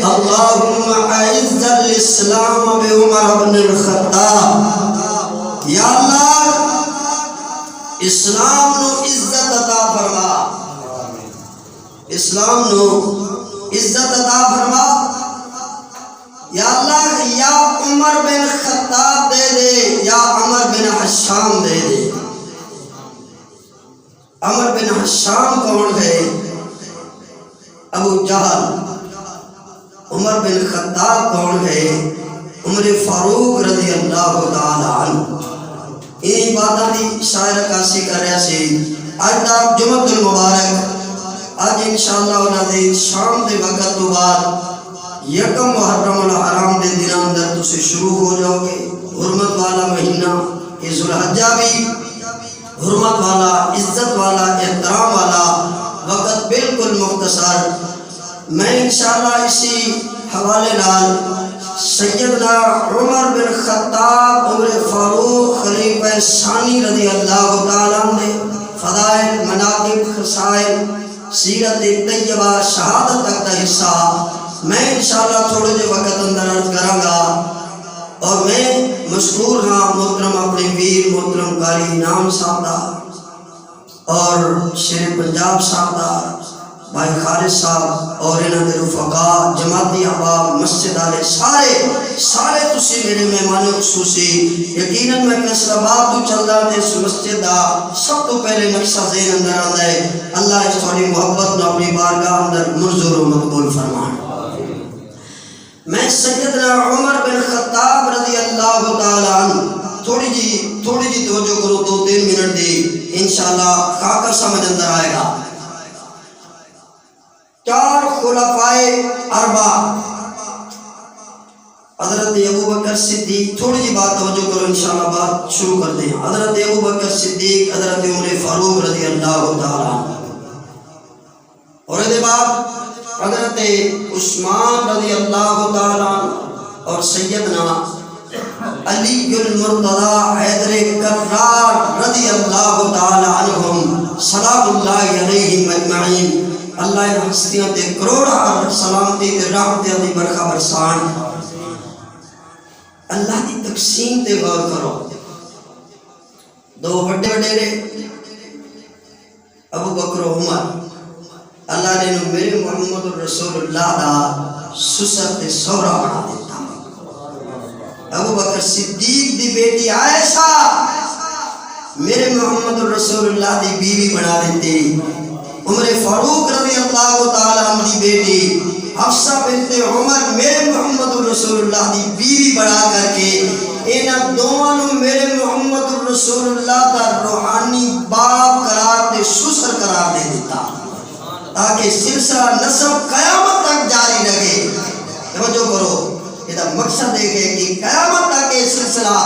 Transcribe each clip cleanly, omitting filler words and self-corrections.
اللہم اعز الاسلام بعمر بن الخطاب، یا اللہ اسلام نو عزت عطا فرما، اسلام نو عزت عطا فرما، یا اللہ یا عمر بن خطاب دے دے یا عمر بن حشام دے دے۔ عمر بن حشام کون ہے؟ ابو جہل۔ عمر بن خطاب کون ہے؟ عمر فاروق رضی اللہ تعالی عنہ۔ انہی باتاں دی شاعر عکاسی کر رہا سی۔ اج دا جمعہ المبارک، اج انشاءاللہ انہاں دے شام دے وقت تو بعد یکم محرم الحرام دے دن اندر تسی شروع ہو جاؤ گے۔ حرمت والا مہینہ یہ ذوالحجہ بھی حرمت والا، عزت والا، احترام والا وقت بالکل مختصر۔ میں انشاءاللہ اسی حوالے نال سیدنا عمر بن خطاب عمر فاروق خلیفہ ثانی رضی اللہ تعالیٰ عنہ فضائل، مناقب، خصائل، سیرت طیبہ، شہادت تک کا حصہ میں انشاءاللہ تھوڑے دے وقت اندر عرض کراں گا۔ اور میں مشکور ہاں محترم اپنے ویر محترم قاری انعام صاحب دا اور شیر پنجاب صاحب دا، بھائی خالد صاحب اور انہاں دے رفقا، جماعتی احباب، مسجد والے سارے تسی میرے مہمان خصوصی۔ یقیناً میں فیصلہ آباد تو چل رہا تھے اس مسجد دا سب تو پہلے نقشہ ذہن اندر آتا ہے۔ اللہ اس تھوڑی محبت نو اپنی بارگاہ اندر منظور و مقبول فرمائے۔ میں سیدنا عمر بن خطاب رضی اللہ تعالی عنہ تھوڑی جی توجہ کرو، 2-3 منٹ دی انشاءاللہ خاکہ سمجھ اندر آئے گا۔ 4 خلفائے اربع، حضرت ابوبکر صدیق، تھوڑی جی بات توجہ کرو انشاءاللہ بات شروع کرتے ہیں۔ حضرت ابوبکر صدیق، حضرت عمر فاروق رضی اللہ تعالی عنہ، اور اس کے بعد حضرت عثمان رضی اللہ تعالی عنہ اور سیدنا علی المرتضی حیدر کرار رضی اللہ تعالی عنہم سلام اللہ علیہم اجمعین۔ اللہ ان ہستیاں تے کروڑا سلامتی تے رحمتیں دی برکھا برسان۔ اللہ دی تقسیم تے غور کرو، 2 بڑے وڈیرے ابو بکر و عمر، اللہ نے میرے محمد رسول اللہ دا سسر تے سورا بنا دیتا۔ ابو بکر صدیق دی بیٹی عائشہ میرے محمد رسول اللہ دی بیوی بنا دیتی۔ عمر فاروق رضی اللہ تعالی عنہ دی بیٹی حفصہ بنت عمر میرے محمد رسول اللہ دی بیوی بنا کر کے انہاں دونوں نو میرے محمد رسول اللہ دا روحانی باپ قرار تے سسر قرار دے دیتا، تاکہ سلسلہ نسب قیامت تک جاری رہے۔ توجہ کرو، یہ مقصد ہے کہ قیامت تک یہ سلسلہ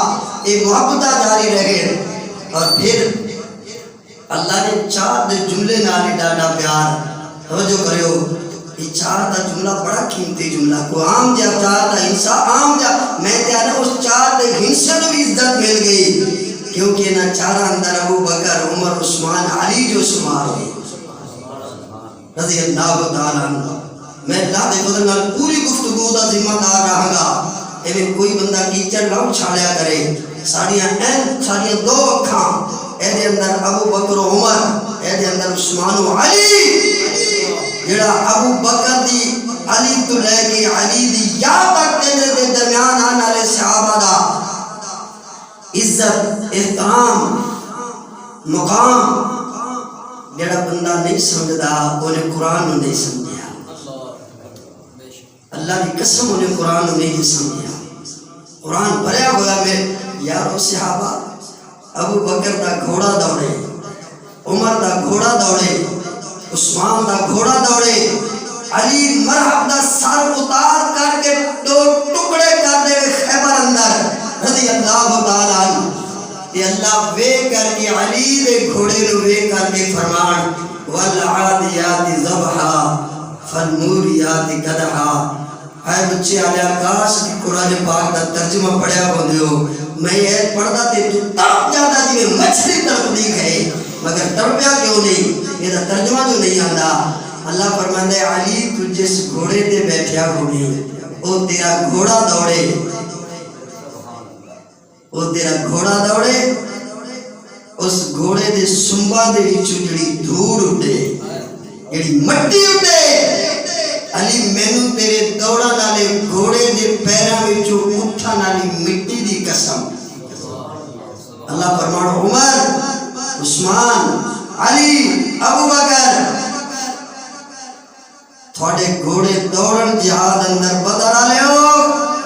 یہ محبتہ جاری رہے۔ اور پھر اللہ نے 4 دے جملے نالی ڈاڈا پیار۔ توجہ کرو، یہ 4 دا جملہ بڑا قیمتی جملہ، کوئی عام جا 4 دا حصہ عام جا میں کہنا اس 4 دے حصے نو بھی عزت مل گئی، کیونکہ نہ 4 اندر ابو بکر عمر عثمان علی جو شمار ہوئی رضی اللہ تعالیٰ عنہ۔ میں اللہ دے فضل نال پوری گفتگو دا ذمہ دار رہا گا، ایویں کوئی بندہ کیچڑ نہ اچھالیا کرے۔ ساڑیاں 2 اکھاں اے دے اندر ابو بکر و عمر، اے دے اندر عثمان و علی، جڑا ابو بکر دی علی تو لے کے علی دی یا تک دے درمیان آنے والے صحابہ دا عزت، احترام، مقام جڑا بندہ نہیں سمجھدا انہیں قرآن نہیں سمجھیا۔ اللہ کی قسم انہیں قرآن نہیں سمجھیا۔ قرآن بھریا ہوا میں یارو صحابہ، ابو بکر دا گھوڑا دوڑے، عمر دا گھوڑا دوڑے، عثمان دا گھوڑا دوڑے، علی مرحب دا سر اتار کر کے 2 ٹکڑے کر دے خیبر اندر رضی اللہ تعالیٰ عنہ۔ کہ اللہ وے کر کے علی دے گھوڑے نو وے کر کے فرمان والعادیات ضبحا فالموریات قدحا۔ اے بچے علی آکاش کی قرآن پاک دا ترجمہ پڑھیا ہوندے ہو، میں یہ پڑھدا تے تو تڑپ جاتا جی میں مچھلی تڑپ دی گئے، مگر تڑپیا کیوں نہیں؟ یہ دا ترجمہ جو نہیں آندا۔ اللہ فرماندے علی تو جس گھوڑے تے بیٹھیا ہوگی او تیرا گھوڑا دوڑے، او تیرا گھوڑا دوڑے، اس گھوڑے دے سنبا دے وچوں جڑی دھوڑ اٹھے، جڑی مٹی اٹھے، علی مینوں تیرے دوڑا نالے گھوڑے دے پیراں وچوں اٹھن والی مٹی دی قسم۔ اللہ فرمان عمر، عثمان، علی، ابو بکر تھوڑے گھوڑے دوڑن جہاد اندر بدر آلے ہو،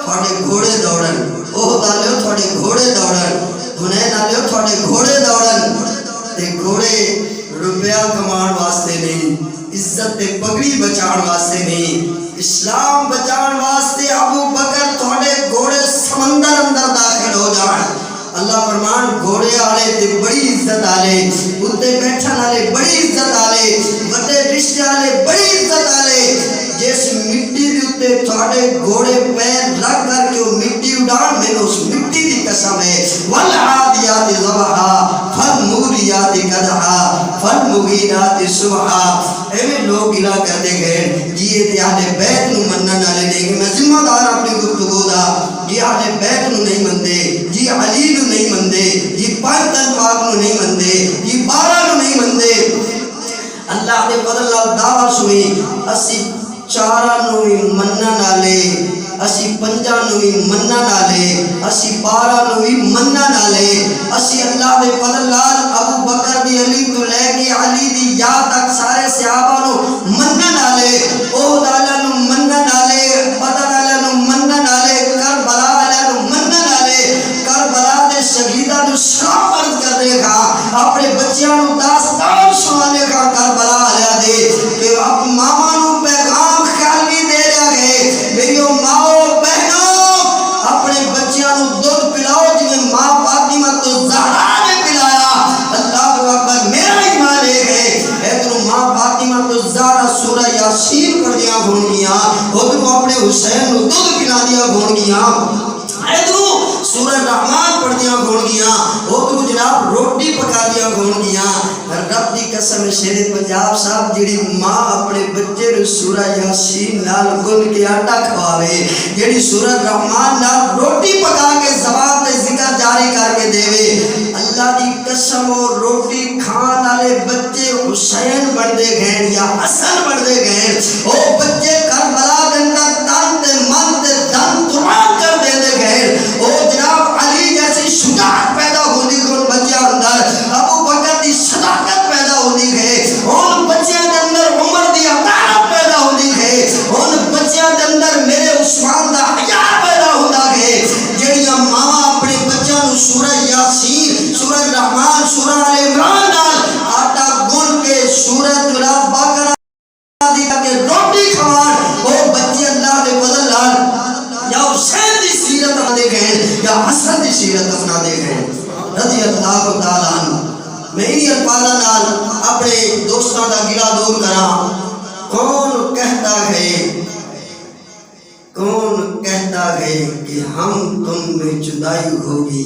تھوڑے گھوڑے دوڑن، احد آلے ہو تھوڑے گھوڑے دوڑن، حنین آلے ہو تھوڑے گھوڑے دوڑن۔ تے گھوڑے روپیہ کمان واسطے نہیں، عزت تے پگڑی بچان واسطے نہیں، اسلام بچان واسطے ابو بکر تھوڑے گھوڑے سمندر اندر داخل ہو جان۔ اللہ فرمان گھوڑے آلے تے بڑی عزت آلے، اتے بیٹھن آلے بڑی عزت آلے، وڈے رشتے آلے بڑی عزت آلے۔ جس مٹی دی اتے تھوڑے گھوڑے پیر رکھ کر کے وہ مٹی اڑان، میں اس مٹی دی قسم ہے۔ والعادیات ضبحا فالموریات قدحا فالمغیرات صبحا۔ ایویں لوگ گلا کرتے گئے جی یہ تے اہل بیت نو منن والے نہیں، کہ میں ذمہ دار اپنی گفتگو دا، جی اہل بیت نو نہیں مندے، جی علی نو نہیں مندے، جی پانچ تن پاک نو نہیں مندے، جی 12 نو نہیں مندے۔ اللہ دے فضل نال دعویٰ سنی اسی 4 نو بھی منن والے، اسی 5 نو بھی منن والے، اسی 12 نو بھی منن والے، اسی اللہ دے فضل نال ابو بکر دی علی تو لے کے علی دی یا تک سارے صحابہ نو منن والے، احد والے نو منن والے، بدر والے نو منن والے، کربلا والے نو منن والے۔ کربلا دے شہیداں نو سلام عرض کرنے کا، اپنے بچیاں نو داستان سنانے کا کربلا والے دے، کہ اب ماما نو پیغام خیال نہیں دے رہا گئے، میری ماں بہنوں اپنے بچیاں نو دودھ پلاؤ جنہیں ماں فاطمہ تو زہرا نے پلایا۔ اللہ اکبر، میرا ایمان ہے ادھر ماں فاطمہ تو زہرا سورہ یاسین پڑھ دیا گھون گیا، ادھر اپنے حسین نو دودھ پلا دیا گھون گیا، ادھر سورہ رحمان پڑھ دیا گھون گیا، ادھر جناب روٹی پکا دیا گھون گیا۔ رب دی قسم شیر پنجاب صاحب جڑی ماں اپنے بچے نو سورہ یاسین نال گن کے آٹا کھواوے، جڑی سورہ رحمان نال روٹی پکا کے زبان تے ذکر جاری کر کے دے، اللہ دی قسم وہ روٹی کھان والے بچے حسین بن دے گئے یا حسن بن دے گئے، وہ بچے کربلا دے اندر تن تے من تے دم قربان کر دے گئے، وہ جناب علی جیسی شجاعت پیدا ہوتی ان بچیاں اندر، ابو بکر دی صداقت پیدا ہوتی ہے، ان بچیاں دے اندر عمر دی عدالت پیدا ہوتی ہے، ان بچیاں دے اندر میرے عثمان دا حیا پیدا ہوتا ہے۔ جڑیاں ماں اپنے بچیاں نو سورہ یاسین، سورہ رحمان، سورہ آل عمران نال آٹا گن کے سورہ بقرہ دی کے روٹی کھوان، وہ بچے اللہ دے فضل نال یا حسین دی سیرت اپنا دے گئے یا حسن دی سیرت اپنا دے گئے رضی اللہ تعالیٰ عنہ۔ میں انہی الفاظاں نال اپنے دوستاں دا گلہ دور کراں۔ کون کہتا ہے کہ ہم تم میں جدائی ہوگی،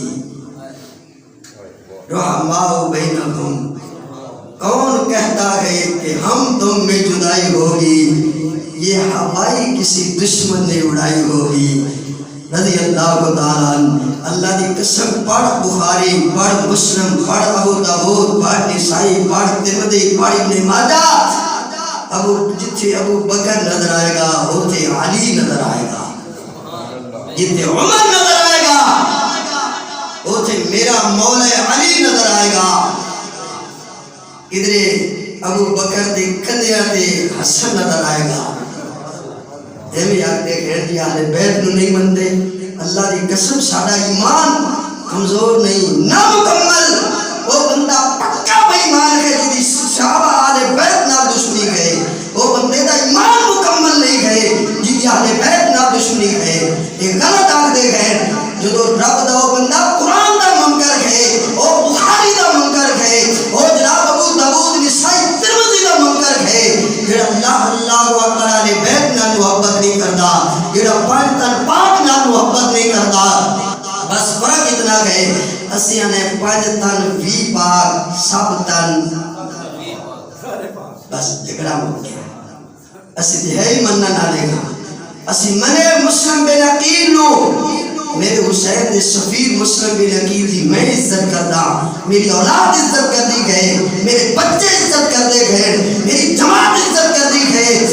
رحماء بینکم، کون کہتا ہے کہ ہم تم میں جدائی ہوگی، یہ ہوائی کسی دشمن نے اڑائی ہوگی رضی اللہ تعالیٰ عنہ۔ اللہ دی قسم پڑھ بخاری، پڑھ مسلم، پڑھ ابو داؤد، پڑھ نسائی، پڑھ ترمذی، پڑھ ابن ماجہ، جتھے ابو بکر نظر آئے گا ہوتے علی نظر آئے گا، جتھے عمر نظر آئے گا ہوتے میرا مولا علی نظر آئے گا۔ ادھر ابو بکر دے کندھیاں تے حسن نظر آئے گا۔ ایویں آکھدے کہ جی اہل بیت نو نہیں مندے، اللہ دی قسم ساڈا ایمان کمزور نہیں، نامکمل، وہ بندہ پکا بے ایمان ہے جی صحابہ اہل بیت نال دشمنی ہے، وہ بندے دا ایمان مکمل نہیں ہے جی اہل بیت نال دشمنی ہے۔ یہ غلط آکھدے ہیں جدو رب دا وہ بندہ قرآن دا منکر ہے، وہ بخاری دا منکر ہے، وہ جناب ابو داؤد نسائی ترمذی دا منکر ہے، جڑا اللہ اکبر اہل بیت نال محبت نہیں کرتا، جڑا پانچ تن پاک نال محبت نہیں کرتا۔ بس فرق اتنا ہے اسیاں نے 5 تن 20 پاک، سب تن بس جھگڑا ہو گیا۔ اسی دہائی مننا نہ لے گا اسی منے مسلم بن عقیل نو میرے حسین دے سفیر مسلم بن عقیل دی میں عزت کردا میری اولاد عزت کر دی گئے میرے بچے عزت کر دے گئے میری جماعت عزت کر دی گئے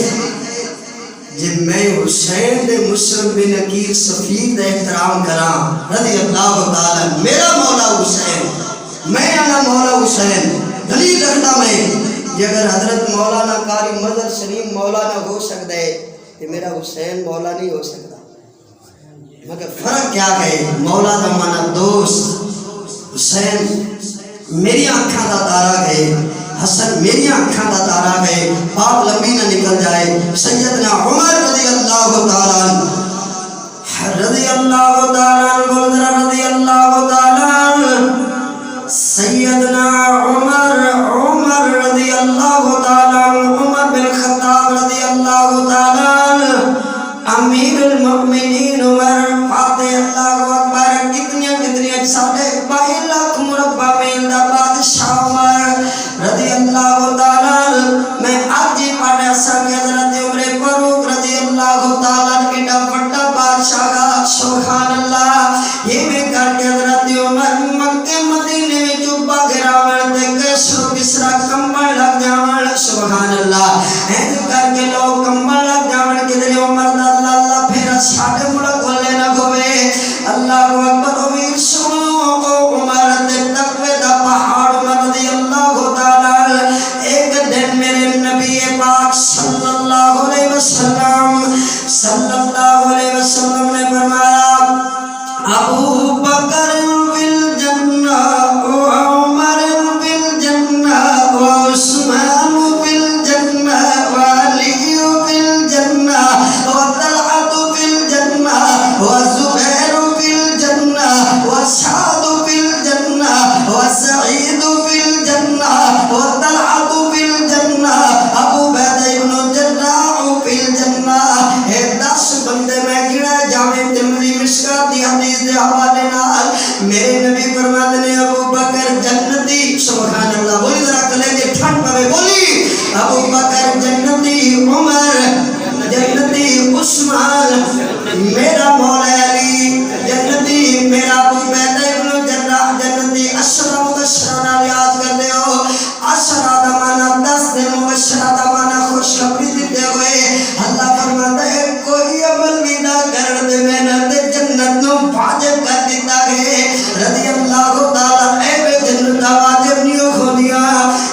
جب میں حسین دے مسلم بن عقیل سفیر دے احترام کراں رضی اللہ تعالی میرا مولا حسین میں آنا مولا حسین دلیل رکھتا میں کہ اگر حضرت مولانا قاری مظہر سلیم مولانا ہو سکتا ہے کہ میرا حسین مولا نہیں ہو سکتا مگر فرق کیا ہے مولا دا مانا دوست حسین میری آنکھاں دا تارا گئے حسن میری آنکھاں دا تارا گئے آپ لمبی نہ نکل جائے سیدنا عمر رضی اللہ تعالیٰ رضی اللہ تعالیٰ بول ذرا رضی اللہ تعالیٰ سیدنا عمر رضی اللہ تعالیٰ عمر بن خطاب رضی اللہ تعالیٰ امیر المؤمنین عمر فاتح اللہ اکبر کتنی ساڑھے 22 لاکھ مربع میل دا بادشاہ عمر رضی اللہ تعالیٰ میں آج ہی پڑھا سا کہ حضرت عمر فاروق رضی اللہ تعالیٰ ایڈا بڑا بادشاہ کا سبحان اللہ یہ میں کر کے حضرت عمر مکہ مدینے میں جبہ گراوڑ دے کسر کسرا کمبل لگ جاوڑ سبحان اللہ این کر کے لوگ کمبل لگ جاوڑ کدھر عمر دا اللہ پھر ساڑھے ملک کھولے نہ کھوے اللہ اکبر امیر سنو عمر دے تقوی دا پہاڑ عمر رضی اللہ تعالیٰ ایک دن میرے نبی پاک صلی اللہ علیہ وسلم نے فرمایا ابو بکر بالجنہ و عمر بالجنہ و عثمان بالجنہ و علی بالجنہ و طلحہ بالجنہ و زبیر بالجنہ و سعد بالجنہ و سعید بالجنہ و طلحہ بالجنہ ابو عبیدہ بن جراح بالجنہ اے 10 بندے میں گنا جامع ترمذی مشکات دی حدیث دے حوالے نال میرے نبی فرماتے نے ابو بکر جنتی سبحان اللہ بولی ذرا کلیجے ٹھنڈ پوے بولی ابو بکر جنتی عمر جنتی عثمان میرا مولا علی جنتی میرا ابو عبیدہ بن جراح جنتی عشرہ مبشرہ یاد کر دے ہو عشرہ دا معنی 10 دن مبشرہ دا معنی خوشخبری دیتے ہوئے اللہ فرماتا ہے کوئی عمل بھی نہ کر دے محنت جنت نو واجب کر دیتا ہے رضی اللہ تعالیٰ اے بے جنت واجب نہیں ہو دیا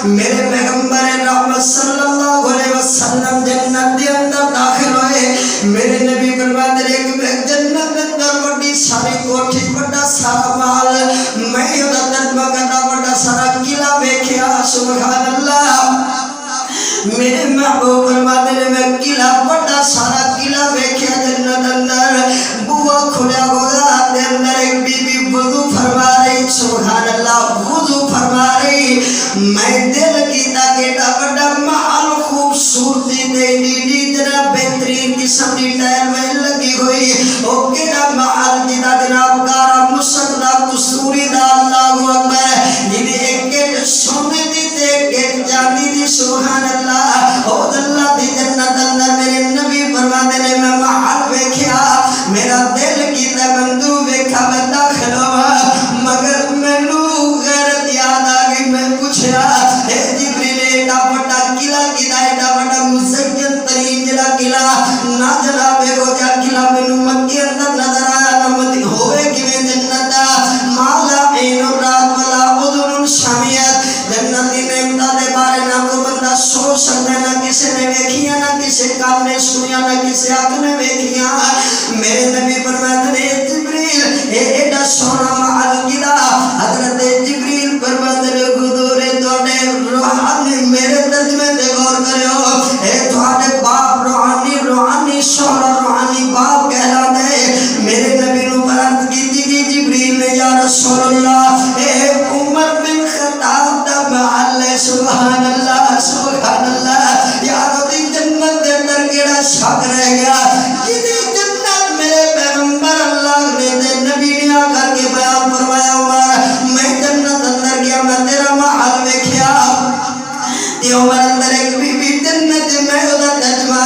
میرے پیغمبر رحمت صلی اللہ علیہ وسلم جنت دے اندر داخل ہوئے میرے نبی فرماتے ہیں کہ جنت اندر بڑی ساری کوٹھی بڑا سارا محل میں یہ ترجمہ کرنا بڑا سارا قلعہ دیکھیا سبحان اللہ میرے محبوب فرماتے ہیں میں قلعہ بڑا سارا قلعہ دیکھیا جنت اندر بوا کھلا ہوگا دے اندر ایک بی بی وضو فرما رہی سبحان اللہ وضو فرما رہی میں دل کی تاکہ بڑا محل خوبصورتی دے دی جناب بہترین قسم دی ٹائل میں لگی ہوئی او کیڑا محل جدا جناب کارا مسکدہ قصوری دا اللہ اکبر یہ ایک کیٹ سونے دی تے کیٹ جاندی دی سبحان اللہ او اللہ دی جنت اندر میرے نبی فرماتے نے میں محل ویکھیا میرا دل کی تمندو ویکھا میں داخل ہوا مگر میں نو غیرت یاد آگئی میں پوچھا اے جبریل ایڈا بڑا قلعہ کدا ایڈا بڑا مزین ترین جڑا قلعہ نہ جناب ہو جا قلعہ میں مکے اندر نظر آیا نہ مدی ہوئے کیویں جنت مالا عین رات ولا اذن شامیت جنتی نعمتاں دے بارے نہ کو بندہ سوچ سکتا نہ کسی نے ویکھیا نہ کسی کان نے سنیا نہ کسی آنکھ نے ویکھیا میرے نبی فرماتے ہیں جبریل اے ایڈا سونا محل قلعہ حضرت جبریل فرماتے ہیں حضور توڑے روحانی میرے ترجمے تے غور کرو اے تواڈے باپ روحانی شوہر روحانی باپ کہلا دے میرے نبی نو عرض کیتی کہ جبریل نے یا رسول اللہ اے عمر بن خطاب دا محل سبحان اللہ یا ربی جنت دے اندر کیڑا شک رہ گیا کدی جنت میرے پیغمبر اللہ نے دے نبی نے آ کر کے بیان فرمایا عمر میں جنت اندر گیا میں تیرا محل ویکھیا تے عمر اندر ایک بی بی جنت میں او دا ترجمہ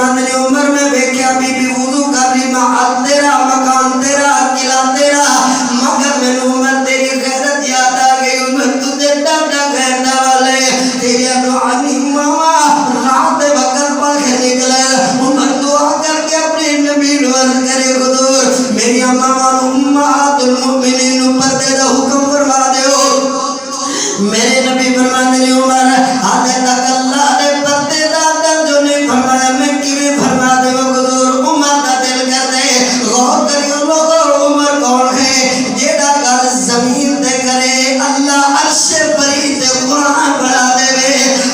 فرماتے ہیں عمر میں دیکھا بی بی وضو کر لی محل تیرا مکان تیرا قلعہ تیرا مگر میں عمر تیری غیرت یاد آ گئی عمر تجھے ڈاڈا غیرت والے تیری نوانی ماما رات وقت باہر نکلے عمر دعا کر کے اپنے نبی نور کرے حضور میری ماما امہات المؤمنین پردے دا حکم فرما دے میرے نبی فرماتے ہیں عمر آدھے تک اللہ نے پردے دا در جو نہیں فرمایا میں کیویں فرما دے حضور عمر دا دل کر دے غور کریو لوگو عمر کون ہے جیڑا گھر زمین دے کرے اللہ عرش بری تے قرآن بڑھا دے وے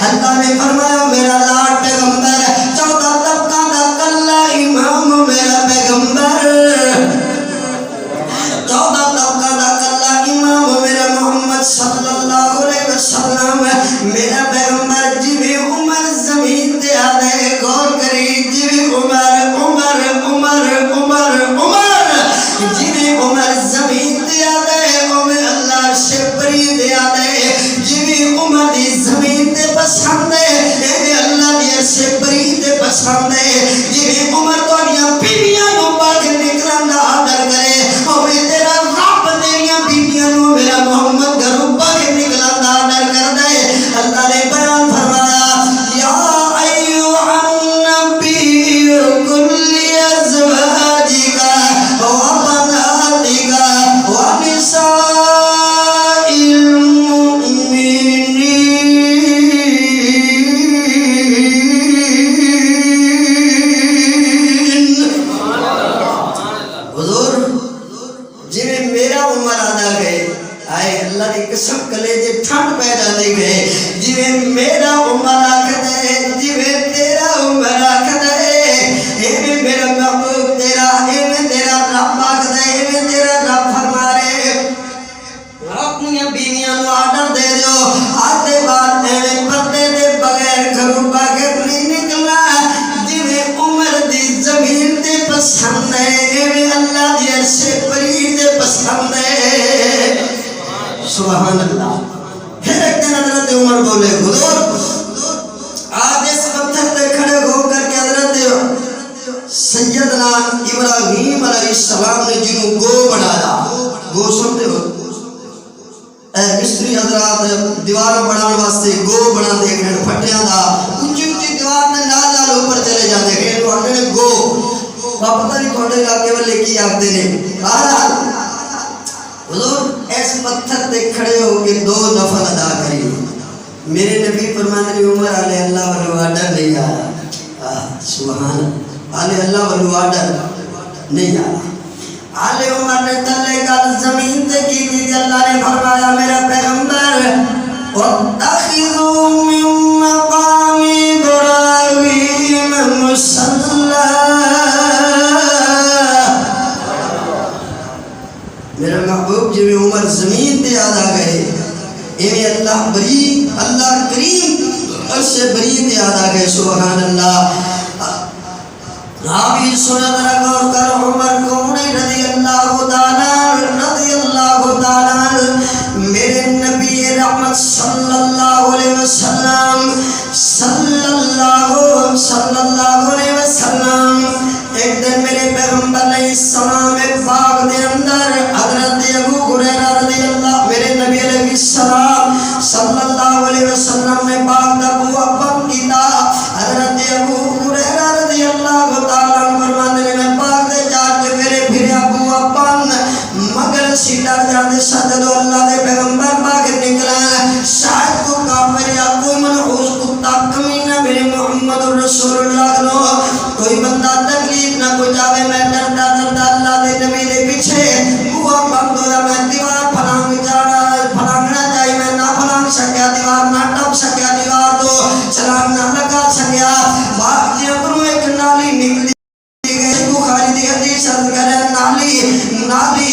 اللہ نے فرمایا میرا لاڈ پیغمبر 14 طبقہ دا کلا امام میرا پیغمبر 14 طبقہ دا کلا امام میرا محمد صلی اللہ علیہ وسلم میرا پیغمبر جی عمر زمین تے آدھے غور کری جی عمر عمر عمر عمر عمر جی عمر زمین تے آدھے عمر اللہ شبری تے آدھے جی عمر دی زمین تے پسند ہے اللہ دی شبری تے پسند ہے جی عمر تو دیا بیویاں نو باہر نکلن دا آدر کرے اور تیرا رب تیریاں بیویاں نو میرا محمد گھروں باہر نکلن دا آدر کر دے اللہ نے بیان فرمایا یا ایوہ النبی کل ازواجک وبناتک ونساء قسم کلیجے ٹھنڈ پہ جانے گئے جویں میرا عمر آکھ دے جویں تیرا عمر آکھ دے ایویں میرا محبوب تیرا ایویں تیرا رب آکھ دے ایویں تیرا رب فرما رہے اپنی بیویاں نو آرڈر دے دیو آتے بعد ایویں پردے دے بغیر گھروں باہر نہیں نکلنا جویں عمر دی زمین تے پسند ہے ایویں اللہ دی عرش بری تے پسند ہے سبحان اللہ پھر ایک دن حضرت عمر بولے حضور آج اس پتھر پہ کھڑے ہو کر کے حضرت سیدنا ابراہیم علیہ السلام نے جنہوں گو بنایا گو سمجھتے ہو مصری حضرات دیوار بنانے واسطے گو بنا دے کھڑ پھٹیاں دا اونچی اونچی دیوار میں نال نال اوپر چلے جاتے ہیں تو ہٹے گو پتہ نہیں تھوڑے علاقے والے کی آگتے نے بہرحال حضور ایس پتھر تے کھڑے ہو کے 2 نفل ادا کری میرے نبی فرماتے ہیں عمر علیہ اللہ والو آڈر نہیں آیا سبحان علیہ اللہ والو آڈر نہیں آیا علیہ عمر نے تلے کل زمین تے کی تھی اللہ نے فرمایا میرا پیغمبر وَاتَّخِذُوا مِن مَّقَامِ إِبْرَاهِيمَ مُصَلًّى میرا محبوب جب عمر زمین تے آدھا گئے ایویں اللہ بری اللہ کریم عرش بری تے آدھا گئے سبحان اللہ آبی سنت رکھو کر عمر کونی رضی اللہ تعالیٰ میرے نبی رحمت صلی اللہ علیہ وسلم ایک دن میرے پیغمبر علیہ السلام ایک باغ دے اندر حضرت ابو ہریرہ رضی اللہ میرے نبی علیہ السلام صلی اللہ علیہ وسلم نے باغ دا بوا بند کیتا حضرت ابو ہریرہ رضی اللہ تعالیٰ فرماتے ہیں میں باغ دے جا کے میرے پھریا بوا بند مگر سیدھا جاتے سجدو اللہ دے پیغمبر باغ نکلا شاید کو کافر یا کوئی منحوس کتا کمینہ میرے محمد رسول اللہ نو کوئی بندہ تکلیف نہ پہنچاوے میں ڈرتا اللہ دے نبی دے پیچھے بوا بند ہویا میں دیوار پھلانگنا چاہیے میں نہ پھلانگ سکیا دیوار نہ ٹپ سکیا دیوار تو چلان نہ لگا سکیا باغ دے اندروں ایک نالی نکلی گئی بخاری دی حدیث کرے نالی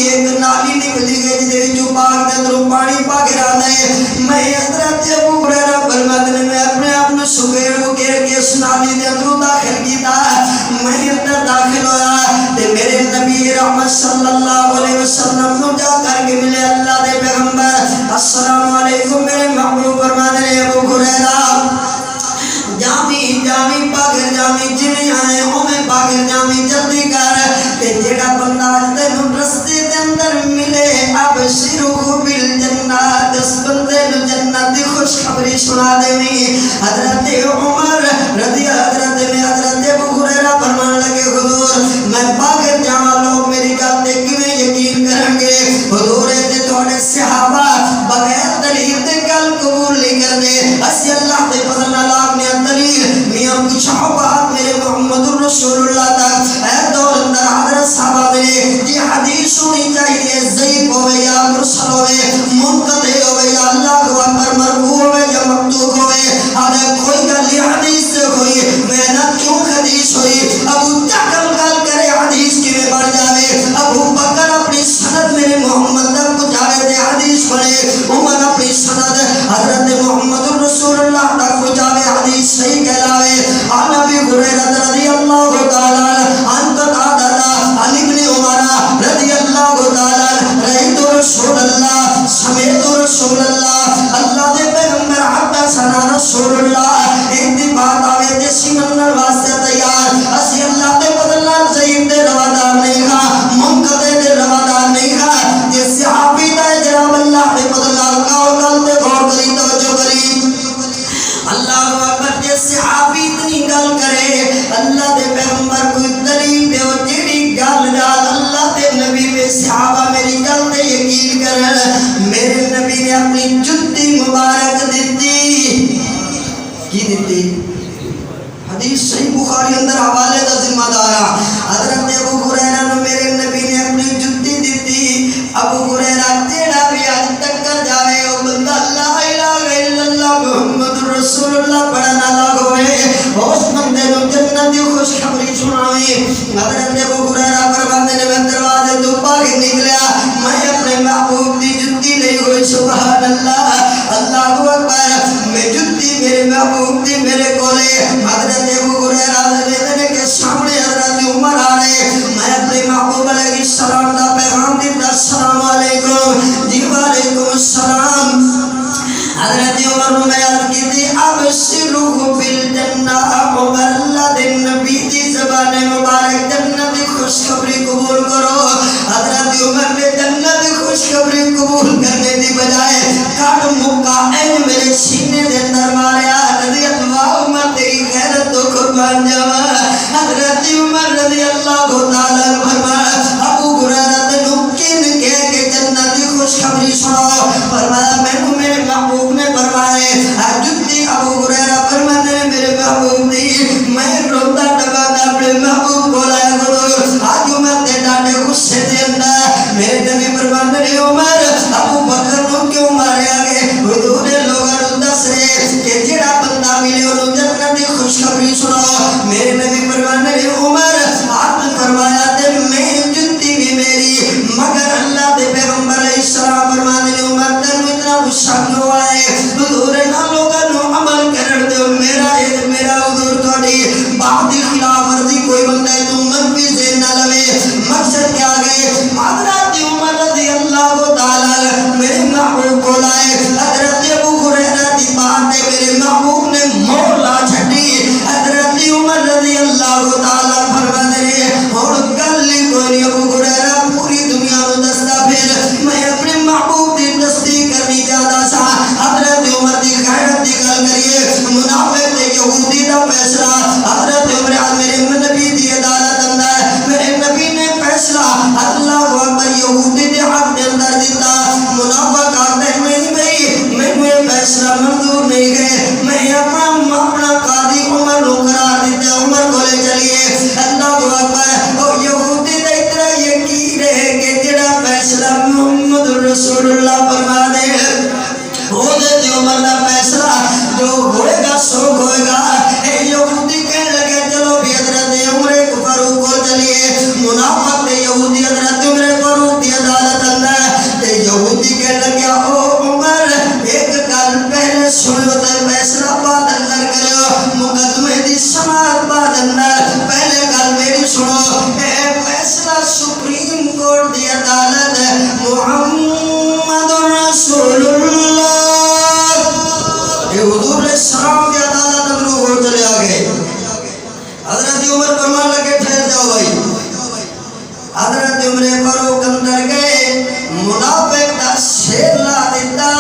ایک نالی نکلی گئی جدے جو باغ دے اندروں پانی پا گرا دے میں حضرت ابو ہریرہ فرماتے ہیں میں اپنے آپ میں سگیر کو گیر کے اس نالی دے اندروں داخل کیتا میں اندر داخل ہویا تے میرے نبی رحمت صلی اللہ علیہ وسلم نو جا کر رسول اللہ تک اے دور اندر حضرت صحابہ ملے یہ حدیث سنی چاہیے ضعیف ہوئے یا مرسل ہوئے منقطع ہوئے یا اللہ کو اکبر مرفوع ہوئے یا مقطوع ہوئے اگر کوئی گل حدیث سے ہوئی محنت کیوں حدیث ہوئی ابو جہل گل کرے حدیث کی میں بڑھ جاوے ابو بکر اپنی سند میرے محمد تک پہنچاوے دے حدیث پڑھے عمر اپنی سند حضرت محمد رسول اللہ تک پہنچاوے حدیث صحیح کہلاوے عن ابی ہریرہ رضی اللہ تعالی عن قتادہ عن ابن عمر رضی اللہ تعالی رأیت رسول اللہ سمعت رسول اللہ اللہ دے پیغمبر حدثنا رسول اللہ ایک دی بات آوے تے سمجھن واسطے تیار اسی اللہ دے بدلنا ضعیف دے روادار نہیں ہاں منقطع دے روادار نہیں ہاں یہ صحابی دا جناب اللہ دے بدلنا کاؤ کل دے غور کری توجہ کری اللہ اکبر یہ صحابی اتنی گل کرے اللہ دے پیغمبر کوئی دلیل دے اور جیڑی گل نال اللہ دے نبی میں صحابہ میری گل تے یقین کرن میرے نبی نے اپنی جُتی مبارک دیتی کی دیتی حدیث صحیح بخاری اندر حوالے دا ذمہ دارا حضرت ابو ہریرہ نے میرے نبی نے اپنی جُتی دیتی ابو ہریرہ تیرا بھی آج تک کر جاوے او بندہ لا الہ الا اللہ محمد رسول اللہ پڑھنا لگوے اس بندے نو جنت دی خوشخبری سناوے حضرت ابو ہریرہ فرماتے نے میں دروازے تو باہر نکلیا میں اپنے محبوب دی جُتی لے ہوئی سبحان اللہ اللہ اکبر میں جُتی میرے محبوب دی میرے کولے حضرت ابو ہریرہ نے کے سامنے حضرت عمر آ رہے میں اپنے محبوب علیہ السلام دا پیغام دیتا السلام علیکم جی وعلیکم السلام حضرت عمر نے عرض کی تھی ابشروا بالجنہ عمر اللہ دے نبی دی زبان مبارک جنت کی خوشخبری قبول کرو حضرت عمر نے جنت کی خوشخبری قبول کرنے دی بجائے کاٹ مکہ این میرے سینے دے اندر ماریا رضی اللہ عمر تیری غیرت تو قربان جاوا حضرت عمر رضی اللہ تعالی فرمایا ابو ہریرہ تے نکین کہہ کے جنت کی خوشخبری سناؤ فرمایا میں کو میرے محبوب نے فرمائے جُتی ابو ہریرہ فرماتے ہیں میرے محبوب دی میں روتا ڈبا دا اپنے محبوب کو لایا کرو آج عمر تے ڈاٹے غصے دے اندر میرے نبی فرماتے ہیں عمر ابو بکر نو کیوں مارے آگے حضور لوگاں نو دس رہے کہ جڑا بندہ ملے انہوں جنت دی خوشخبری سناؤ میرے نبی فرماتے ہیں عمر آپ نے فرمایا تے میں جُتی بھی میری مگر اللہ دے پیغمبر علیہ السلام فرماتے ہیں عمر تینوں اتنا غصہ کیوں آئے حضور نہ لوگاں نو عمل کرن دیو میرا حضور تھوڑی بات دی خلاف ورزی کوئی بندہ ہے تو منفی ذہن نہ لوے مقصد کیا گئے حضرت عمر رضی اللہ تعالی میرے محبوب کو لائے حضرت ابو ہریرہ دی بات ہے میرے محبوب نے مور لا چھٹی حضرت عمر رضی اللہ تعالی فرماتے ہیں اور گل کوئی نہیں ابو ہریرہ پوری دنیا نو دستا پھر میں اپنے محبوب دی تصدیق کرنی چاہتا سا حضرت عمر دی غیرت دی گل کریے منافق تے یہودی دا فیصلہ حضرت عمر میرے نبی دی عدالت اندر میرے نبی نے فیصلہ اللہ اکبر یہودی دے حق دے اندر دیتا منافق آتے نہیں بھئی میں فیصلہ منظور نہیں گئے میں اپنا قاضی عمر نو قرار دیتا عمر کو لے چلیے اللہ اکبر اور یہودی دے اتنا یقین ہے کہ جڑا فیصلہ محمد رسول اللہ فرما دے حضرت عمر دا فیصلہ جو ہوئے گا سو ہوئے گا اے یہودی کہنے لگے چلو بھی حضرت عمر فاروق کو چلیے منافق تے یہودی حضرت عمر فاروق دی عدالت اندر تے یہودی کہنے لگے او عمر ایک گل پہلے سنو تے فیصلہ بعد اندر کرو مقدمے دی سماعت بعد اندر پہلے گل میری سنو اے فیصلہ سپریم کورٹ دی عدالت محمد رسول اللہ حضور نے سلام کی عدالت اندر ہو چلے آگے حضرت عمر فرمان لگے ٹھہر جاؤ بھائی حضرت عمر فاروق اندر گئے منافق دا شیر لا دیتا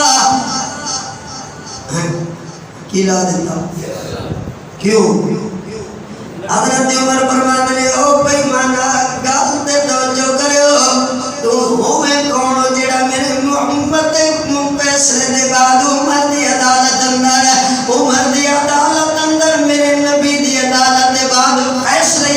کی لا دیتا کیوں حضرت عمر فرمان لے او بھائی مانا گل تے توجہ کریو تو ہوئے کون جڑا میرے محمد فیصلے دے بعد عمر دی عدالت اندر میرے نبی دی عدالت دے بعد فیصلے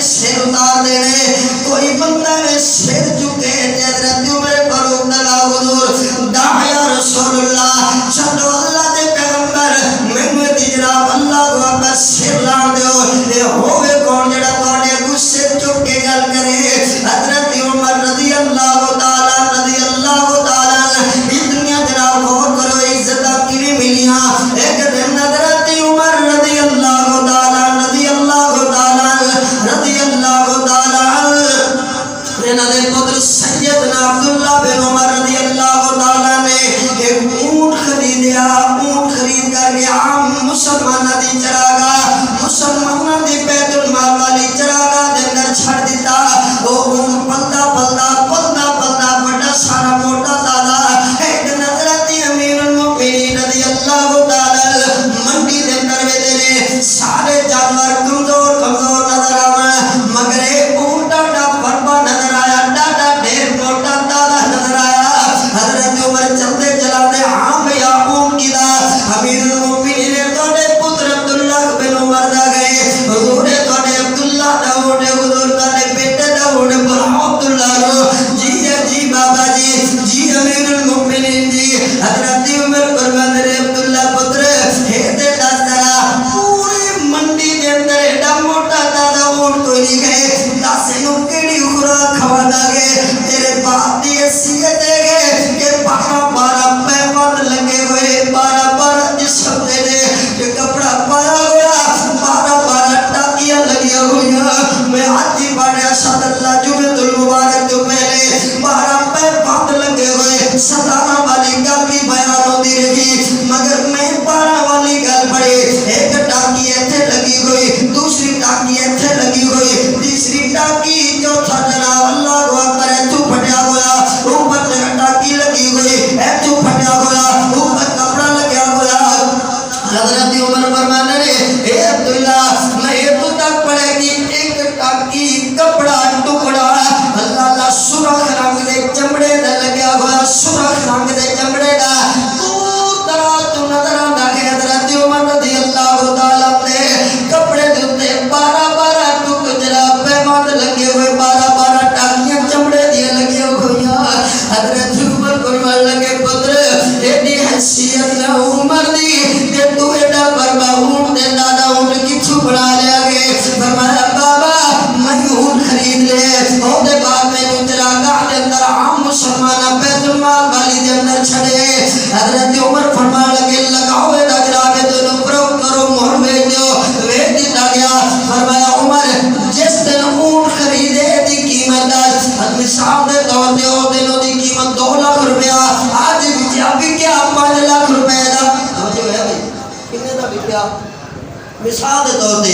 مثال دے طور تے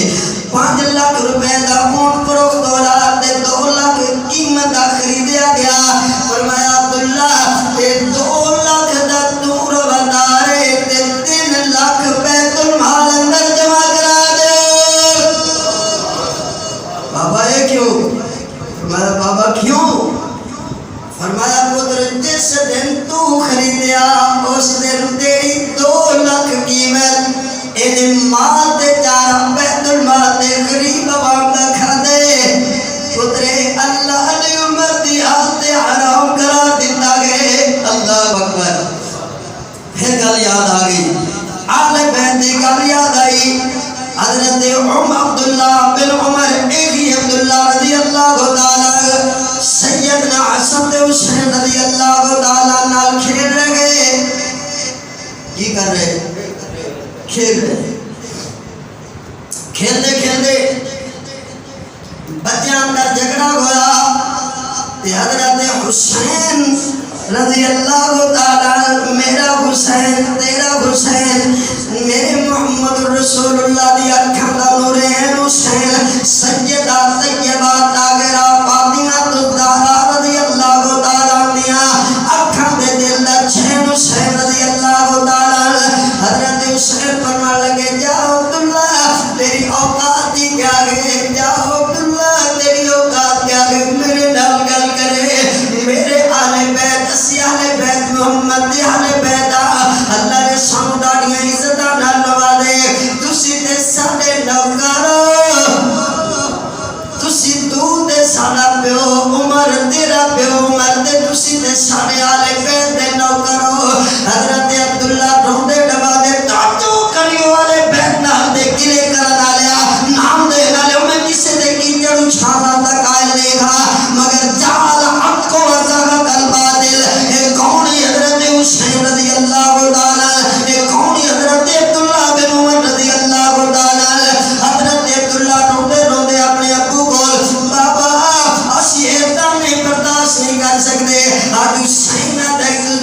5 لاکھ روپے دا اونٹ فروخت ہوا تے 2 لاکھ قیمت دا خریدیا گیا. فرمایا عبداللہ تے 2 لاکھ دا تو روادارے تے 3 لاکھ بیت المال اندر جمع کرا دے. بابا یہ کیوں؟ فرمایا بابا کیوں؟ فرمایا پتر جس دن تو خریدیا اس دن تیری 2 لاکھ قیمت ان مال تے جارا بیت المال تے غریب عوام دا کھا دے. پترے اللہ نے عمر دی آتے حرام کرا دیتا گئے. اللہ اکبر. پھر گل یاد آ گئی آل بیت دی گل یاد آئی. حضرت عبداللہ بن عمر ایک عبداللہ رضی اللہ تعالی سیدنا حسن تے حسین رضی اللہ تعالی نال کھیل رہے. کی کر رہے؟ کھیل رہے. کھیلتے کھیلتے بچیاں اندر جھگڑا ہوا تے حضرت حسین رضی اللہ تعالی میرا حسین تیرا حسین میرے محمد رسول اللہ دی اکھاں دا نور حسین سیدہ طیبہ طاہرہ فاطمہ الزہرا رضی اللہ تعالی عنہا اکھاں دے دل دا چین حسین رضی اللہ تعالی. حضرت حسین فرمان لگے جاؤ عبداللہ تیری اوقات ہی کیا گئے. جاؤ عبداللہ تیری اوقات کیا گئے. میرے نال گل کرے. میرے آل بیت اسی آل بیت محمد دی آل بیت اللہ نے سانو ڈاڑیاں عزتاں نال نوازے. تسی تے ساڈے نوکر تسی تو تے ساڈا پیو عمر تیرا پیو عمر تے تسی تے ساڈے آل بیت دے نوکر. حضرت عبداللہ روندے ڈبا دے تعجب کریو والے بیت نال دے گلے کرن والیا نام دے نالے میں کسے دے کیچڑ اچھالا دا قائل نہیں تھا مگر جال حق کو وزاغ الباطل. اے کونی حضرت حسین رضی اللہ تعالی اے کونی حضرت عبداللہ بن عمر رضی اللہ تعالی. حضرت عبداللہ روندے روندے اپنے ابو کو بابا اسی ایدہ نہیں برداشت نہیں کر سکتے. آج حسین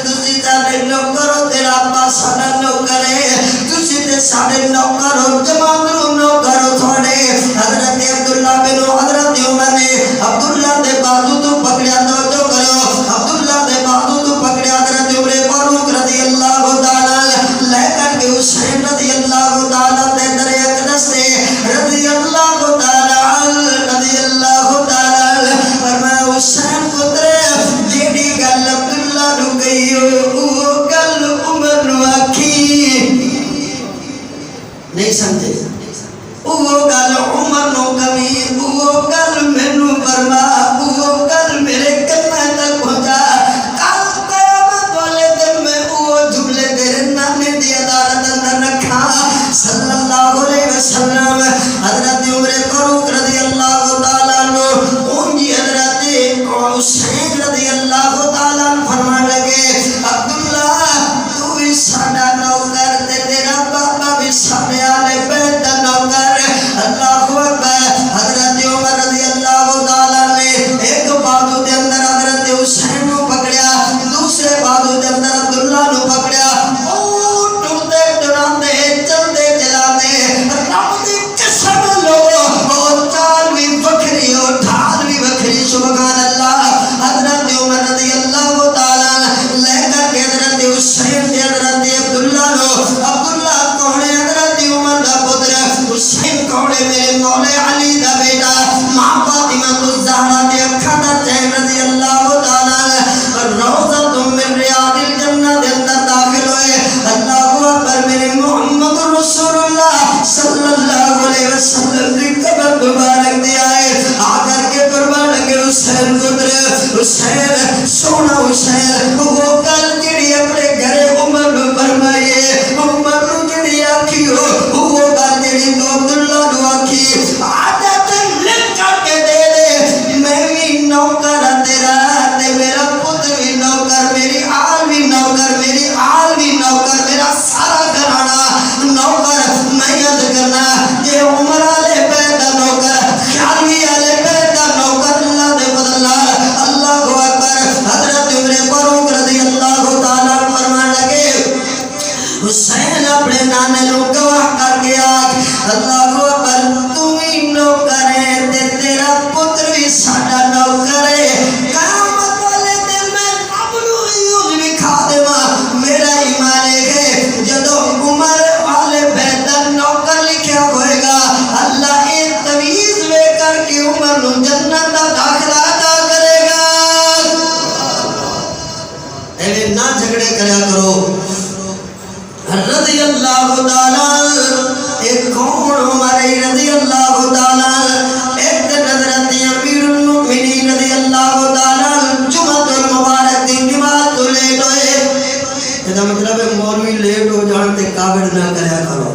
تسی ساڈے نوکر تیرا ابا ساڈا نوکر ہے. تسی تے ساڈے نوکر جماندرو نوکر تھوڑے. حضرت عبداللہ بن حضرت عمر نے عبداللہ دے بازو تو پکڑیا. توجہ کرو عبداللہ دے بازو تو پکڑیا. حضرت عمر فاروق رضی اللہ تعالی لے کر کے حسین رضی اللہ تعالی دے در اقدس سے رضی اللہ تعالی رضی اللہ تعالی فرمایا حسین پتر جیڑی گل عبداللہ نو کہی او گل عمر نو آکھی نہیں سمجھے. او گل عمر نو کمی او گل مینوں فرما او گل میرے کنا تک پہنچا. کل قیامت والے دن میں او جملے تیرے نانے دی عدالت اندر رکھا صلی اللہ علیہ وسلم. حضرت عمر فاروق رضی اللہ تعالی عنہ اونجی حضرت حسین رضی اللہ تعالی عنہ فرمان لگے عبداللہ تو بھی ساڈا نوکر تے تیرا بابا بھی ساڈے آل بیت دا نوکر. اللہ اکبر. حضرت عمر رضی اللہ تعالی نے ایک بازو دے اندر حضرت حسین نو پکڑیا دوسرے بازو دے اندر عبداللہ نو پکڑیا. او ٹرتے ٹراندے چلدے چلاندے رب دی قسم لو او چال بھی وکھری او ڈھال بھی وکھری سبحان اللہ. حضرت عمر رضی اللہ تعالی لے کر کے حضرت حسین تے حضرت عبداللہ نو عبداللہ کونے حضرت عمر دا پتر حسین کونے میرے مولا علی دا بیٹا ماں فاطمہ الزہرا دے اکھاں دا چین رضی اللہ تعالی روضۃ من ریاض الجنہ دے اندر داخل ہوئے. اللہ اکبر. میرے محمد رسول اللہ صلی اللہ علیہ وسلم دی قبر مبارک دے آئے آ کر کے فرمان لگے حسین پتر حسین سونا حسین وہ گل جڑی اپنے گھرے عمر نو فرمائیے عمر نو جڑی آکھی ہو وہ گل جڑی تو عبداللہ نو آکھی عادت لکھ کر کے دے دے. میں بھی نوکر تیرا تے میرا پتر بھی نوکر میری آل بھی نوکر میری آل بھی نوکر میرا سارا گھرانا نوکر. میں یاد کرنا یہ عمر والے بیت دا نوکر خیال بھی والے بیت دا نوکر اللہ دے بدلا. اللہ اکبر. حضرت عمر فاروق رضی جنت کا داخلہ عطا کرے گا۔ ایویں نہ جھگڑے کریا کرو۔ رضی اللہ تعالی ایک کون عمر رضی اللہ تعالی ایک حضرت امیر المؤمنین رضی اللہ تعالی جمعۃ المبارک دی نماز تو لیٹ ہوئے۔ یہ مطلب ہے مولوی لیٹ ہو جان تے کاوڑ نہ کریا کرو۔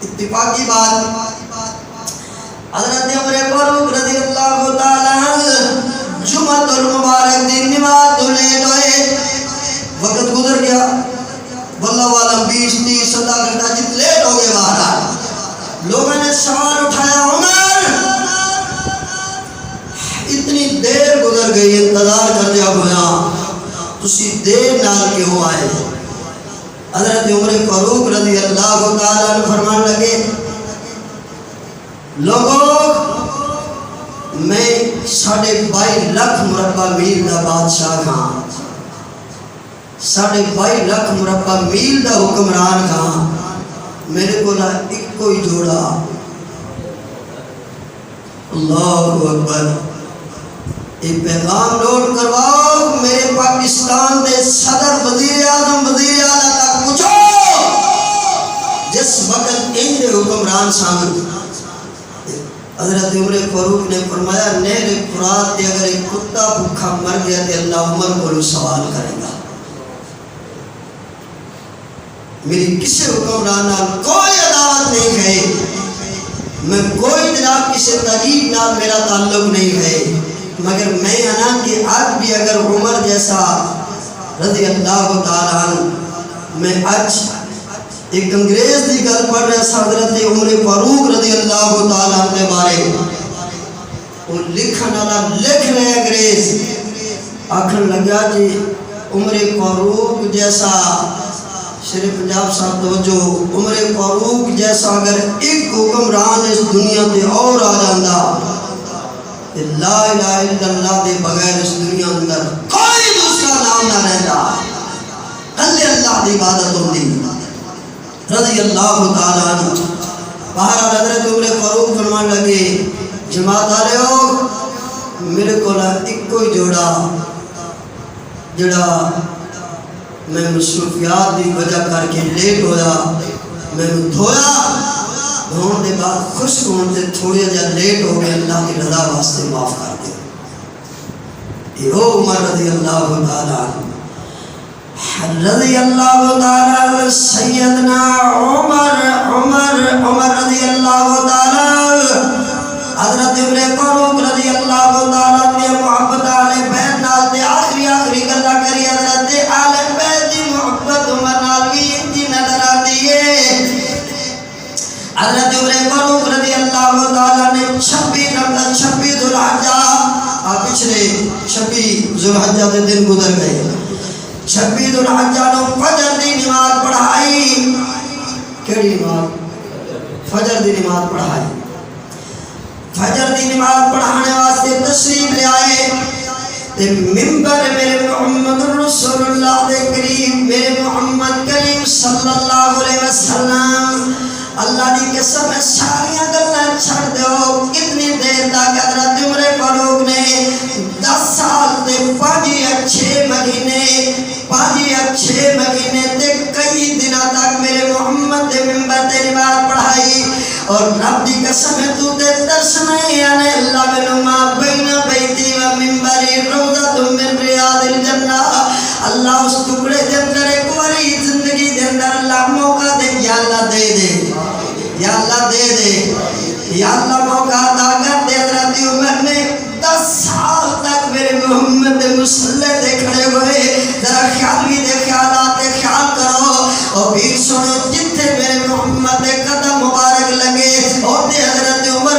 اتفاقی بات حضرت عمر فاروق رضی اللہ تعالی جمعۃ المبارک دی نماز تو لیٹ ہوئے۔ وقت گزر گیا، واللہ عالم 20-30 گھنٹہ جت لیٹ ہو گئے باہر۔ لوگوں نے سوال اٹھایا عمر اتنی دیر گزر گئی، انتظار کر دیا ہویا، تسی دیر نال کیوں آئے؟ حضرت عمر فاروق رضی اللہ تعالیٰ عنہ فرمان لگے لوگوں میں 22.5 لاکھ مربع میل دا بادشاہ ہاں، 22.5 لاکھ مربع میل دا حکمران ہاں، میرے کو ایک کوئی جوڑا۔ اللہ اکبر۔ یہ پیغام نوٹ کرواؤ، میرے پاکستان دے صدر وزیر اعظم وزیر اعلیٰ تک پوچھو جس وقت ان دے حکمران سامنے حضرت عمر فاروق نے فرمایا نہر فرات تے اگر ایک کتا بھوکا مر گیا تے اللہ عمر کو سوال کرے گا۔ میری کسی حکمران نال کوئی عداوت نہیں ہے، میں کوئی جناب کسی تحریک نال میرا تعلق نہیں ہے، مگر میں انا کہ آج بھی اگر عمر جیسا رضی اللہ تعالیٰ عنہ میں آج ایک انگریز دی گل پڑھ رہا حضرت عمر فاروق رضی اللہ تعالیٰ عنہ کے بارے وہ لکھن والا لکھ رہے انگریز آخر لگا جی عمر فاروق جیسا شیر پنجاب صاحب توجہ عمر فاروق جیسا اگر ایک حکمران اس دنیا تے اور آ جاندہ لا الہ الا اللہ دے بغیر اس دنیا اندر کوئی دوسرا نام نہ رہتا، کلے اللہ دی عبادت ہوتی رضی اللہ تعالیٰ عنہ۔ بہرحال حضرت عمر فاروق فرمان لگے جماعت آ رہے ہو میرے کو ایک کوئی جڑا میں مصروفیات دی وجہ کر کے لیٹ ہویا، میں دھویا، دھون دے بعد خشک ہونے سے تھوڑی جا لیٹ ہو گئے، اللہ کی رضا واسطے معاف کر دے۔ یہ ہو عمر رضی اللہ تعالیٰ رضی اللہ تعالیٰ سیدنا عمر رضی اللہ تعالیٰ حضرت عمر فاروق رضی اللہ تعالیٰ دے محبت آل بیت نال دے آخری گلہ کری حضرت آل بیت دی محبت عمر نال بھی اتنی نظر آتی ہے۔ حضرت عمر فاروق رضی اللہ تعالیٰ نے 26 ذوالحجہ پچھلے 26 ذوالحجہ دے دن گزر گئے، 26 ذوالحجہ نو فجر دی نماز پڑھائی۔ کیڑی نماز؟ فجر دی نماز پڑھائی۔ فجر دی نماز پڑھانے واسطے تشریف لے آئے تے منبر میرے محمد رسول اللہ دے قریب میرے محمد کریم صلی اللہ علیہ وسلم اللہ دی قسم میں ساریاں گلیں چھڑ دیو کتنی دیر تک حضرت عمر فاروق نے 10 سال تے 5 اچھے مہینے تے کئی دنوں تک میرے محمد دے منبر تے نماز پڑھائی اور رب دی قسم ہے تو تے ترس نہیں آنے اللہ بنما بین بیتی و منبری روضۃ من ریاض الجنہ اللہ اس ٹکڑے دے اندر ایک وری زندگی دے اندر اللہ موقع دے یا اللہ دے دے یا اللہ دے دے یا اللہ موقع عطا کر دے۔ حضرت عمر نے 10 سال تک میرے محمد مسلح دے کھڑے ہوئے، ذرا خیالی دے خیالات دے خیال کرو اور پھر سنو جتھے میرے محمد دے قدم مبارک لگے اور دے حضرت عمر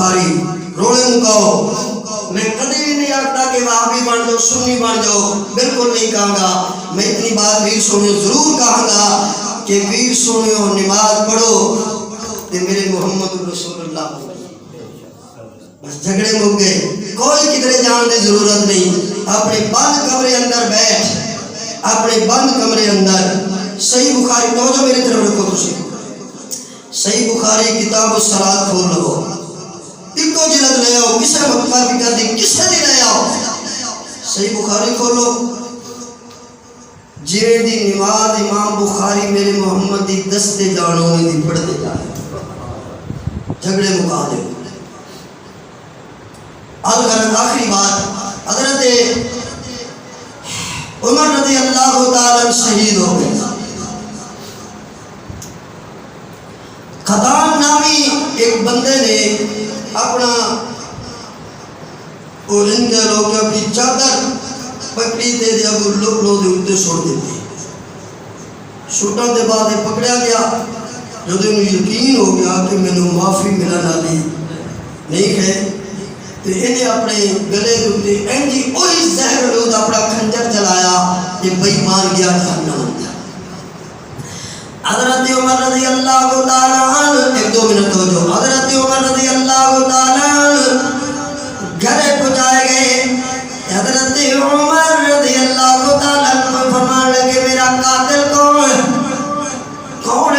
بخاری رولے مکاؤ. میں کبھی بھی نہیں آتا کہ وہابی بن جاؤ سنی بن جاؤ، بالکل نہیں کہاں گا. میں اتنی بات ویر سنیو ضرور کہاں گا کہ ویر سنیو نماز پڑھو تے میرے محمد رسول اللہ بس جھگڑے مک گئے. کوئی کدھر جان دی ضرورت نہیں. اپنے بند کمرے اندر بیٹھ، اپنے بند کمرے اندر صحیح بخاری توجہ میری طرف رکھو. تسی صحیح بخاری کتاب الصلاۃ کھول لو، ایکو جلد لے آؤ، کسے مکتبہ کی کر دی کسے دی لے آؤ. صحیح بخاری کھولو، جے دی نماز امام بخاری میرے محمد دی دستے جانوں میں دی پڑھ دے جائے، جھگڑے مکا دے. الغرض آخری بات، حضرت عمر رضی اللہ تعالیٰ شہید ہو گئے. خطان نامی ایک بندے نے اپنا اولنگے لوگ اپنی چادر پکڑی دے دے ابو لو دے اتے چھوڑ دیتے. چھوٹا دے بعد پکڑیا گیا. جو دے انہوں یقین ہو گیا کہ میں نے معافی ملنا نہیں ہے تو انہیں اپنے گلے دے انجی اوہی زہر لود اپنا کھنجر چلایا کہ بھئی مان گیا جہنم اندر. حضرت عمر رضی اللہ تعالیٰ عنہ، ایک دو منٹ ہو جو، حضرت عمر رضی اللہ تعالیٰ عنہ گھرے پہنچائے گئے. حضرت عمر رضی اللہ تعالیٰ عنہ فرمان لگے میرا قاتل کون ہے؟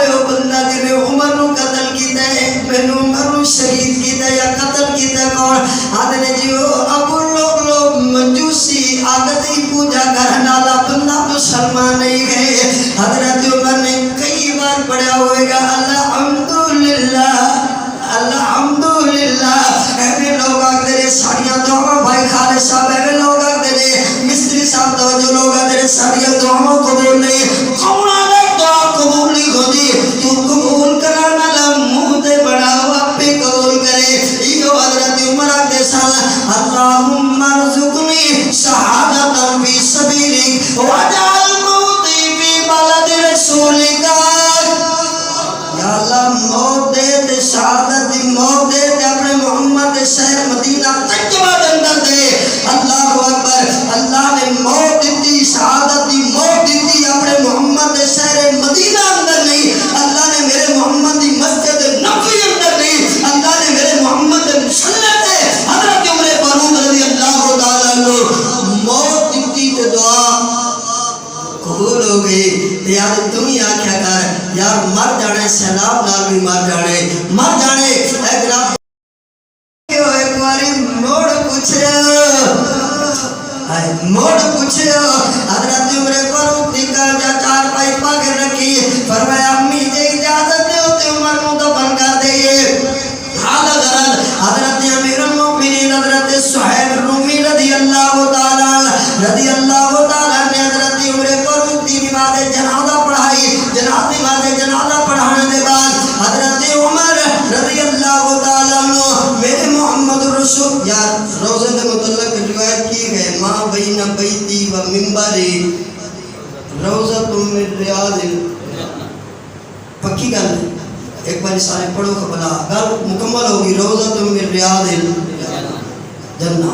وہ بندہ جنہیں عمر نو قتل کیتا ہے، میں نے عمر نو شہید کیتا ہے یا قتل کیتا ہے کون؟ آدھنے جیو ابو لوگ مجوسی آگتی پوجا کرنالا بندہ مسلمان نہیں ہے. حضرت عمر نے کئی بار پڑھا ہوئے گا الحمدللہ الحمدللہ. ایویں لوگ آگتے ساڑیاں دعا بھائی خالد صاحب، ایویں لوگ آگتے مستری صاحب توجہ لوگ آگتے ساڑیاں دعا قبول نہیں. کون آگے دعا قبول نہیں ہوتی؟ تو قبول کرانا لمحوں دے بڑا ہوا پہ قبول کرے. یہ حضرت عمر آگتے سال اللہم ارزقنی شہادتا فی سبیلک وجعل موتی فی بلد رسولک. یا اللہ موت دے تے شہادت دی موت دے تے اپنے محمد شہر مدینہ تجمع اندر دے. اللہ اکبر. اللہ نے موت دیتی، شہادت دی موت دیتی اپنے محمد شہر مدینہ اندر نہیں. اللہ نے میرے محمد دی مسجد نبوی اندر نہیں. اللہ نے میرے محمد سنت حضرت عمر فاروق رضی اللہ تعالیٰ عنہ موت دیتی تے دعا قبول ہو گئی. یار تم ہی آکھیا کر یار مر جانے سیلاب نال بھی مر جانے ایک رات ایک باری موڑ پوچھے حضرت عمر فاروق دی کا جا چار پائی پاک رکھی. فرمایا امی جے اجازت دے تے عمر نو دفن کر دئیے. حضرت امیر المؤمنین حضرت سہیل رومی رضی اللہ تعالیٰ نے حضرت عمر فاروق دی نماز جنازہ پڑھائی. نماز جنازہ پڑھانے دے بعد حضرت عمر رضی اللہ تعالیٰ عنہ میرے محمد رسول یار روزے دے متعلق روایت کی گئے ماں بین بیتی و منبری روزہ من ریاض پکی گل ہے. ایک بار سارے پڑھو قبلہ گل مکمل ہوگی. روزہ من ریاض جنہ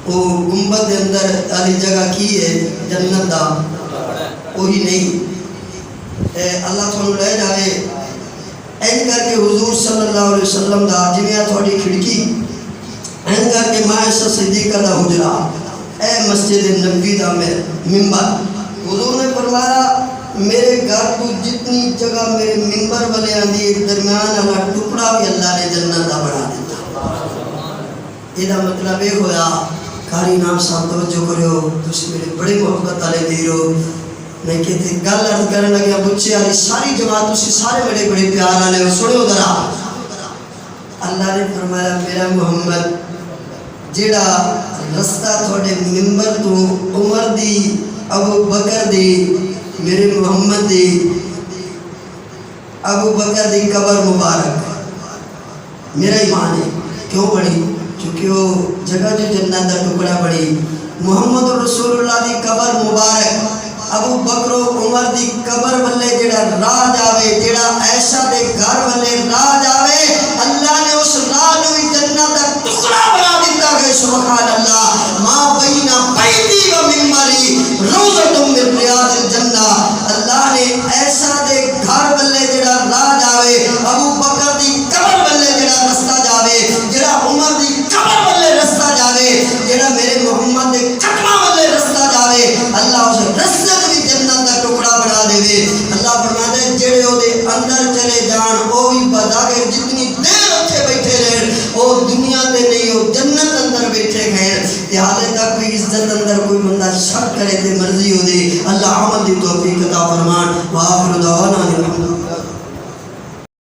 وہ گنبد اندر علی جگہ کی ہے جنت دا وہی نہیں. اللہ تھانو لے جائے این کر کے حضور صلی اللہ علیہ وسلم دا جنیا تھوڑی کھڑکی این کر کے معاشہ صدیقہ دا حجرہ اے مسجد نبوی دا منبر. حضور نے فرمایا میرے گھر کو جتنی جگہ میرے منبر والے آندھی ایک درمیان والا ٹکڑا بھی اللہ نے جنت دا بنا دیتا. یہ دا مطلب یہ ہویا کاری نام صاحب توجہ کرو تسی میرے بڑے محبت والے ویر ہو. میں کہتے گل عرض کرنے لگیا بچے والی ساری جماعت تسی سارے بڑے بڑے پیار والے ہو. سنو ذرا اللہ نے فرمایا میرا محمد جیڑا رستہ تھوڑے منبر تو عمر دی ابو بکر دی میرے محمد دی ابو بکر دی قبر مبارک میرا ایمان ہے. کیوں پڑھی؟ چونکہ وہ جگہ جو جنت دا ٹکڑا پڑھی محمد رسول اللہ دی قبر مبارک ابو بکر و عمر دی قبر والے جڑا راہ جاوے جڑا عائشہ دے گھر والے راہ جاوے اللہ نے اس راہ نو جنت دا سبحان اللہ ما بین بیتی و ممبری روضۃ من ریاض الجنہ اللہ نے ایسا دے گھر بلے جڑا راہ جاوے ابو بکر دی قبر بلے جڑا رستہ جاوے جڑا عمر دی قبر بلے رستہ جاوے جڑا میرے محمد دے قدمہ بلے رستہ جاوے اللہ اس رستے دی جنت دا ٹکڑا بنا دے اللہ فرماتا ہے جڑے او دے اندر چلے جان او بھی بظاہر جتنی دیر اتھے بیٹھے رہن او دنیا تے نہیں او جنت اندر بیٹھے گئے تے حالے تک بھی عزت اندر کوئی بندہ شک کرے تے مرضی ہو دے اللہ عمل دی توفیق عطا فرمان وآخر دعوانا الحمدللہ